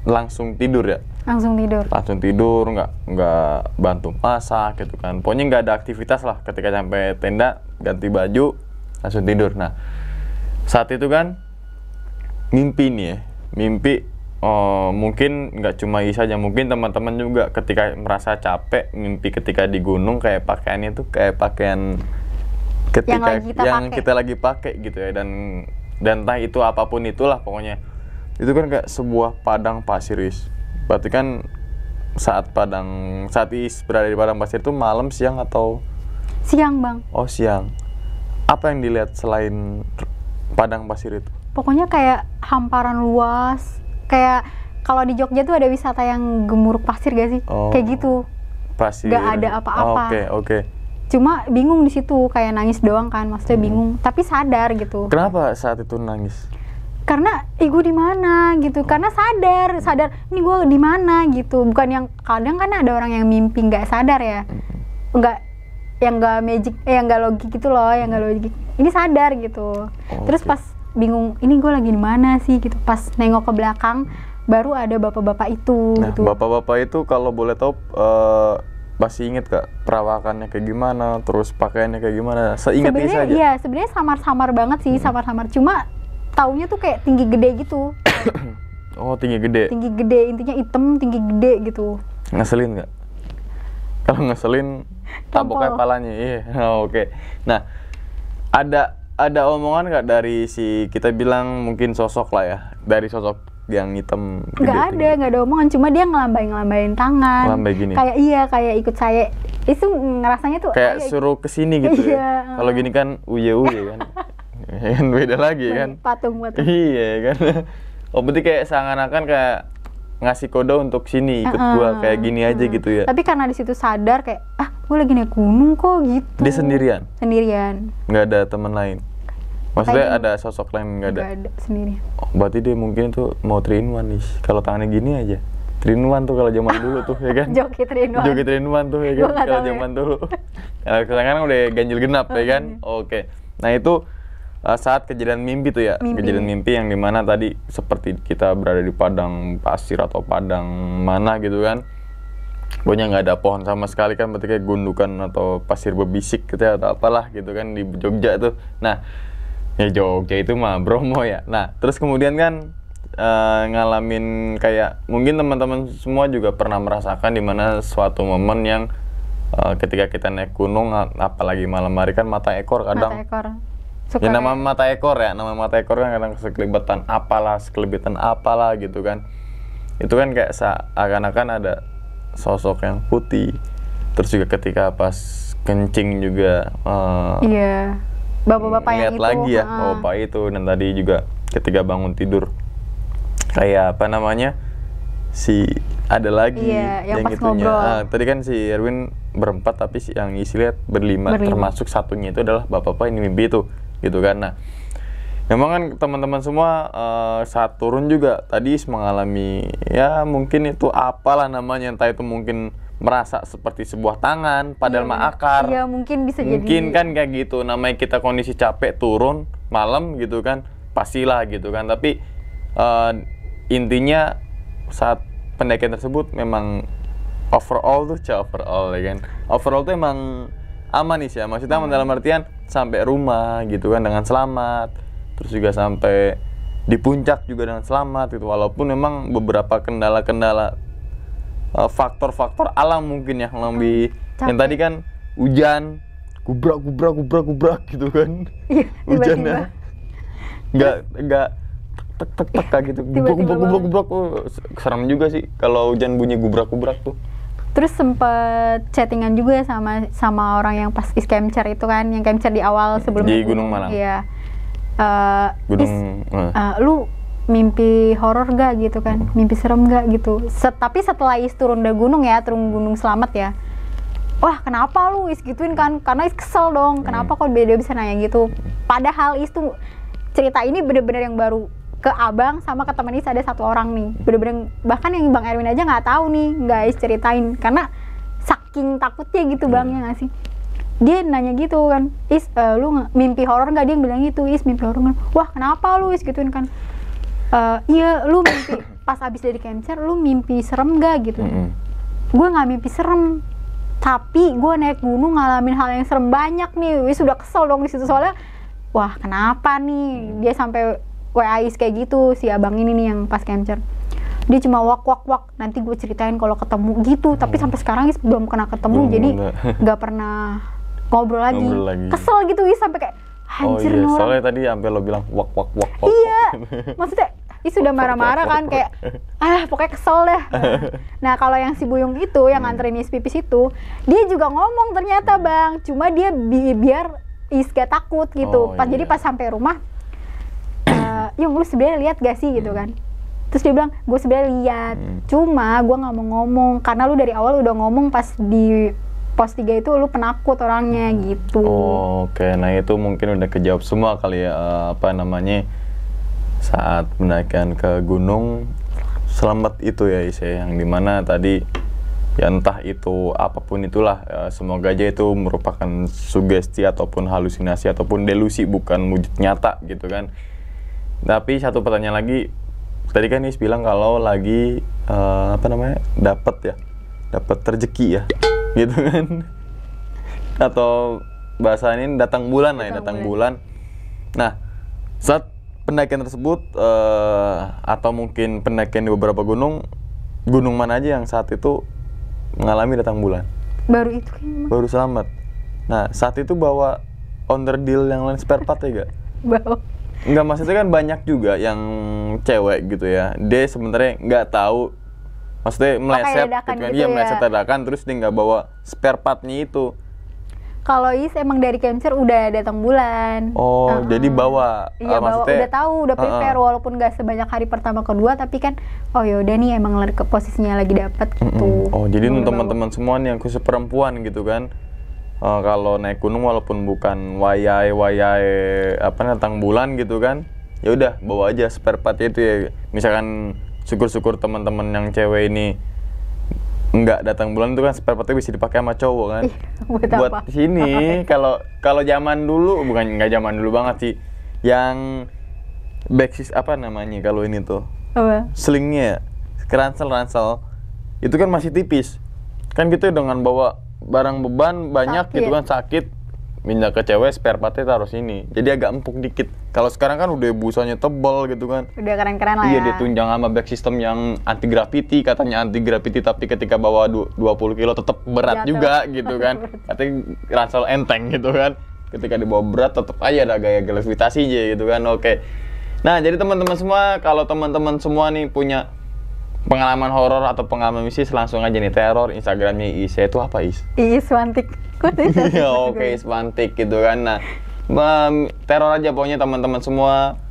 langsung tidur ya? Langsung tidur, nggak bantu masak gitu kan. Pokoknya nggak ada aktivitas lah. Ketika sampai tenda, ganti baju, langsung tidur. Nah saat itu kan mimpi nih ya, mimpi mungkin nggak cuma Is aja, mungkin teman-teman juga ketika merasa capek mimpi ketika di gunung kayak pakaiannya tuh kayak pakaian ketika yang kita lagi pakai gitu ya, dan entah itu apapun itulah pokoknya itu kan kayak sebuah padang pasir Is. Berarti kan saat Is berada di padang pasir itu malam, siang atau siang bang? Oh siang. Apa yang dilihat selain padang pasir itu? Pokoknya kayak hamparan luas. Kayak kalau di Jogja tuh ada wisata yang gemuruk pasir gak sih? Kayak gitu. Pasir. Gak ada apa-apa. Oke. Cuma bingung di situ, kayak nangis doang kan, maksudnya bingung. Tapi sadar gitu. Kenapa saat itu nangis? Karena gue di mana gitu. Karena sadar ini gue di mana gitu. Bukan yang kadang kan ada orang yang mimpi nggak sadar ya. Yang nggak magic, yang nggak logik gitu loh, yang nggak logik. Ini sadar gitu. Terus pas bingung, ini gue lagi di mana sih gitu. Pas nengok ke belakang baru ada bapak-bapak itu. Nah, gitu. Bapak-bapak itu kalau boleh tahu masih inget gak perawakannya kayak gimana, terus pakaiannya kayak gimana? Seingetnya saja. Iya, sebenarnya samar-samar banget sih, samar-samar. Cuma taunya tuh kayak tinggi gede gitu. Oh, tinggi gede. Tinggi gede, intinya hitam, tinggi gede gitu. Ngeselin nggak? Kalau ngeselin, taboknya palanya. Iya. Oke. Nah, ada omongan nggak dari si, kita bilang mungkin sosok lah ya, dari sosok yang hitam gede? Nggak ada omongan, cuma dia ngelambain tangan. Ngelambai gini? Kayak ikut saya. Itu ngerasanya tuh kayak suruh kesini gitu ya? Kalau gini kan uye kan? Kan beda lagi kan? Patung. Iya kan? Oh berarti kayak seakan-akan kayak ngasih kode untuk sini, ikut gua kayak gini aja gitu ya? Tapi karena di situ sadar kayak, gue lagi naik gunung kok gitu. Dia sendirian? Sendirian. Nggak ada teman lain? Maksudnya ada sosok lain? Nggak ada? Nggak ada, sendirian. Oh, berarti dia mungkin tuh mau 3-in-1 nih. Kalau tangannya gini aja 3-in-1 tuh kalau zaman dulu tuh ya kan? Joki 3-in-1 tuh ya kan? Kalau zaman dulu. Nah, sekarang udah ganjil genap ya kan? Oke. Nah itu saat kejadian mimpi tuh ya? Kejadian mimpi yang dimana tadi seperti kita berada di padang pasir atau padang mana gitu kan? Pokoknya nggak ada pohon sama sekali kan, berarti kayak gundukan atau pasir berbisik gitu ya, atau apalah gitu kan di Jogja tuh. Nah Ya Jogja itu mah Bromo ya. Nah, terus kemudian kan ngalamin kayak mungkin teman-teman semua juga pernah merasakan di mana suatu momen yang ketika kita naik gunung, apalagi malam hari kan mata ekor kadang. Mata ekor. Ya nama mata ekor ya, nama mata ekor kan kadang sekelibetan apalah gitu kan. Itu kan kayak seakan-akan ada sosok yang putih. Terus juga ketika pas kencing juga iya. Bapak-bapak yang lihat itu. lagi ya, bapak itu. Dan tadi juga ketika bangun tidur kayak apa namanya? Ada lagi yang pas itunya. ngobrol. Tadi kan si Erwin berempat tapi yang isi lihat berlima, termasuk satunya itu adalah bapak-bapak ini mimpi itu. Gitu kan. Nah, memang kan teman-teman semua saat turun juga tadi mengalami ya mungkin itu apalah namanya, entah itu mungkin merasa seperti sebuah tangan padahal mah akar. Iya, mungkin bisa jadi. Mungkin kan kayak gitu, namanya kita kondisi capek turun malam gitu kan, pastilah gitu kan. Tapi intinya saat pendakian tersebut memang overall ya kan. Overall tuh emang aman nih ya, maksudnya dalam artian sampai rumah gitu kan dengan selamat, terus juga sampai di puncak juga dengan selamat gitu, walaupun memang beberapa kendala-kendala faktor-faktor alam mungkin ya yang lebih yang tadi kan hujan gubrak gitu kan. Iya, hujannya nggak tek gitu, gubrak serem juga sih kalau hujan bunyi gubrak tuh. Terus sempet chattingan juga sama orang yang pas camcer itu kan, yang camcer di awal sebelum di Gunung Malang. Iya. Lu mimpi horor gak gitu kan? Mimpi serem gak gitu? Tapi setelah Is turun dari gunung ya, turun gunung selamat ya. Wah, kenapa lu Is gituin kan? Karena Is kesel dong. Kenapa kok dia bisa nanya gitu? Padahal Is tuh cerita ini bener-bener yang baru ke abang sama ke temen Is ada satu orang nih, bener-bener bahkan yang Bang Erwin aja nggak tahu nih, nggak Is ceritain karena saking takutnya gitu Bang, ya nggak sih? Dia nanya gitu kan, Is lu mimpi horor nggak? Dia bilang gitu, Is mimpi horor nggak? Wah, kenapa lu Is gituin kan? Iya, lu mimpi pas abis dari camcer lu mimpi serem nggak gitu? Gue nggak mimpi serem, tapi gue naik gunung ngalamin hal yang serem banyak nih. Wis sudah kesel dong di situ soalnya. Wah, kenapa nih dia sampai WA Is kayak gitu, si abang ini nih yang pas camcer. Dia cuma wak nanti gue ceritain kalau ketemu gitu. Tapi sampai sekarang Is belum pernah ketemu, jadi nggak pernah ngobrol lagi. Kesel gitu Is sampai kayak anjir. Oh iya, soalnya tadi sampai lo bilang wak. Iya, maksudnya Is sudah marah-marah kan kayak pokoknya kesel deh. Nah, kalau yang si Buyung itu yang nganterin Is pipis itu, dia juga ngomong ternyata Bang, cuma dia biar Is gak takut gitu. Jadi pas sampai rumah, Yung lu sebenarnya lihat gak sih gitu kan? Terus dia bilang, gue sebenarnya lihat, cuma gue nggak mau ngomong karena lu dari awal udah ngomong pas di pos 3 itu lu penakut orangnya gitu. Oke, nah itu mungkin udah kejawab semua kali ya, apa namanya, saat pendakian ke gunung selamat itu ya Is, yang dimana tadi ya entah itu apapun itulah, semoga aja itu merupakan sugesti ataupun halusinasi ataupun delusi, bukan wujud nyata gitu kan. Tapi satu pertanyaan lagi, tadi kan Is bilang kalau lagi apa namanya, dapat rezeki ya gitu kan, atau bahasa ini datang bulan lah ya, datang bulan. Nah, saat pendakian tersebut atau mungkin pendakian di beberapa gunung mana aja yang saat itu mengalami datang bulan? Baru itu kayaknya. Baru selamat. Nah, saat itu bawa onderdil yang lain, spare part ya gak? Bawa. Enggak, maksudnya kan banyak juga yang cewek gitu ya, dia sebenarnya nggak tahu, maksudnya meleset gitu kan, gitu iya ya. meleset dadakan, terus dia nggak bawa spare partnya itu. Kalau Is emang dari camcer udah datang bulan. Jadi bawa. Iya, maksudnya udah tahu, udah prepare, walaupun nggak sebanyak hari pertama kedua, tapi kan yaudah nih emang ke posisinya lagi dapat gitu. Jadi untuk teman-teman semua nih yang khusus perempuan gitu kan, kalau naik gunung walaupun bukan wayai datang bulan gitu kan, ya udah bawa aja spare part itu ya. Misalkan syukur-syukur teman-teman yang cewek ini nggak datang bulan, itu kan spare partnya bisa dipakai sama cowok kan. Buat sini kalau zaman dulu, bukan nggak zaman dulu banget sih, yang backsis apa namanya kalau ini tuh, slingnya ransel itu kan masih tipis kan, gitu dengan bawa barang beban banyak sakit. Gitu kan, sakit minyak ke cewek spare partnya taruh sini. Jadi agak empuk dikit. Kalau sekarang kan udah busanya tebal gitu kan. Udah keren-keren lah Iya, ya. ditunjang sama back system yang anti gravity, katanya anti gravity, tapi ketika bawa 20 kilo tetap berat Jatuh. juga gitu kan. Katanya ransel enteng gitu kan. Ketika dibawa berat tetap aja ada gaya gravitasinya gitu kan. Oke. Nah, jadi teman-teman semua, kalau teman-teman semua nih punya pengalaman horor atau pengalaman mistis, langsung aja nih teror Instagramnya Is. Itu apa Is? Iis Wantik. Iya, oke, Ispantik gitu kan. Nah, teror aja pokoknya teman-teman semua.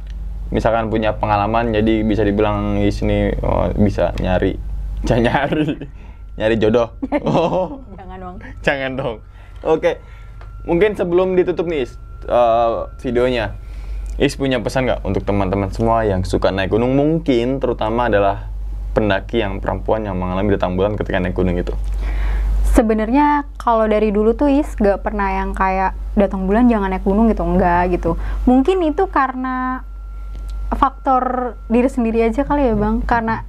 Misalkan punya pengalaman, jadi bisa dibilang Is nih bisa nyari jodoh. Oh, Jangan dong. jangan dong. Oke, mungkin sebelum ditutup nih Is, videonya, Is punya pesan nggak untuk teman-teman semua yang suka naik gunung, mungkin terutama adalah pendaki yang perempuan yang mengalami datang bulan ketika naik gunung itu? Sebenarnya kalau dari dulu tuh Is gak pernah yang kayak datang bulan jangan naik gunung gitu, enggak gitu. Mungkin itu karena faktor diri sendiri aja kali ya Bang, karena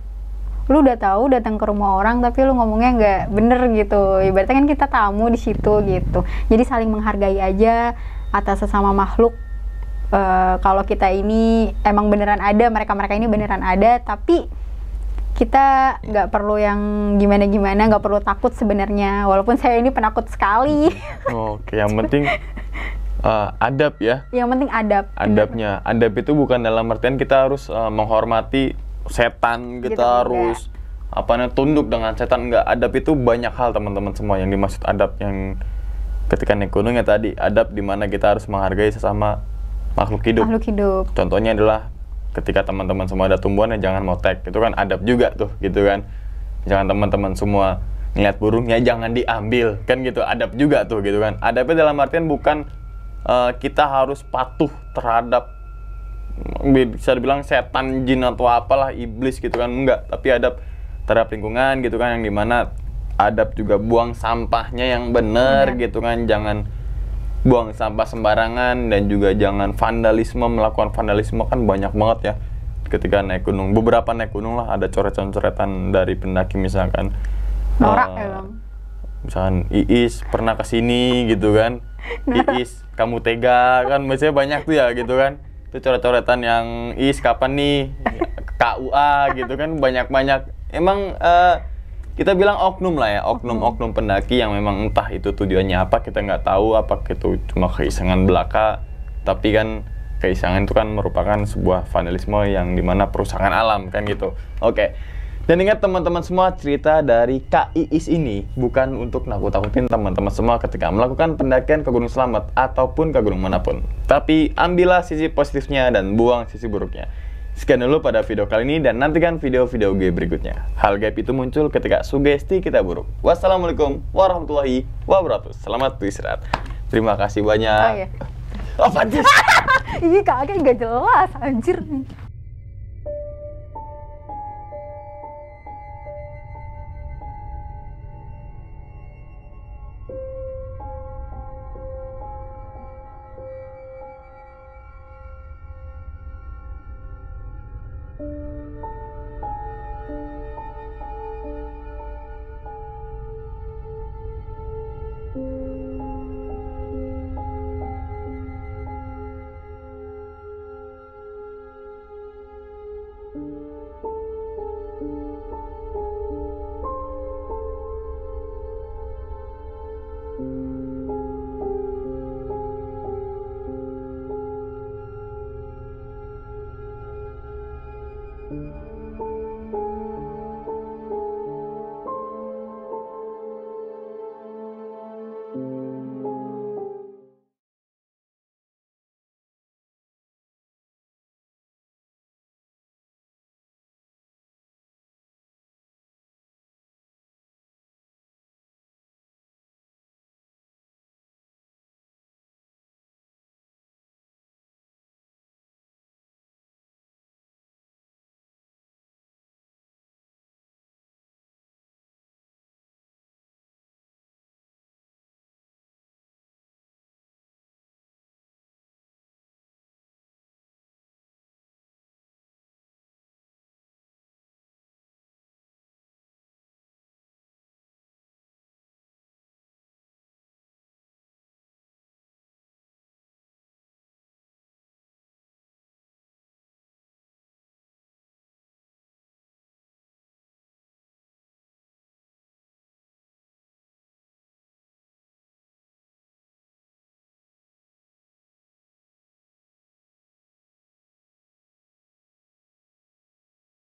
lu udah tahu datang ke rumah orang tapi lu ngomongnya nggak bener gitu. Ibaratnya kan kita tamu di situ gitu. Jadi saling menghargai aja atas sesama makhluk. Kalau kita ini emang beneran ada, mereka ini beneran ada, tapi kita nggak perlu yang gimana-gimana, nggak perlu takut sebenarnya. Walaupun saya ini penakut sekali. Oke, yang penting adab ya. Yang penting adab. Adabnya, adab itu bukan dalam artian kita harus menghormati setan, kita Gitu, harus tunduk dengan setan, enggak. Adab itu banyak hal teman-teman semua yang dimaksud adab, yang ketika naik gunung ya tadi, adab dimana kita harus menghargai sesama makhluk hidup. Makhluk hidup. Contohnya adalah ketika teman-teman semua ada tumbuhan ya jangan motek, itu kan adab juga tuh gitu kan. Jangan teman-teman semua ngeliat burungnya jangan diambil, kan gitu, adab juga tuh gitu kan. Adabnya dalam artian bukan kita harus patuh terhadap, bisa dibilang setan, jin atau apalah, iblis gitu kan, enggak. Tapi adab terhadap lingkungan gitu kan, yang dimana adab juga buang sampahnya yang bener gitu kan, jangan buang sampah sembarangan, dan juga jangan vandalisme. Melakukan vandalisme kan banyak banget ya ketika naik gunung. Beberapa naik gunung lah ada coretan-coretan dari pendaki, misalkan Norak ya Bang. misalkan Iis pernah kesini gitu kan. Iis kamu tega kan, biasanya banyak tuh ya gitu kan. Itu coret-coretan yang Iis kapan nih KUA gitu kan, banyak-banyak. Emang kita bilang oknum lah ya, oknum pendaki yang memang entah itu tujuannya apa, kita nggak tahu, apa itu cuma keisengan belaka. Tapi kan keisengan itu kan merupakan sebuah vandalisme yang dimana perusakan alam kan gitu. Oke. Dan ingat teman-teman semua, cerita dari Kak Iis ini bukan untuk nakut-nakutin teman-teman semua ketika melakukan pendakian ke Gunung Slamet ataupun ke gunung manapun. Tapi ambillah sisi positifnya dan buang sisi buruknya. Sekian dulu pada video kali ini, dan nantikan video-video gue berikutnya. Hal gaib itu muncul ketika sugesti kita buruk. Wassalamualaikum warahmatullahi wabarakatuh. Selamat beristirahat. Terima kasih banyak. Oh iya. Apaan sih? Ih, kakek nggak jelas, anjir.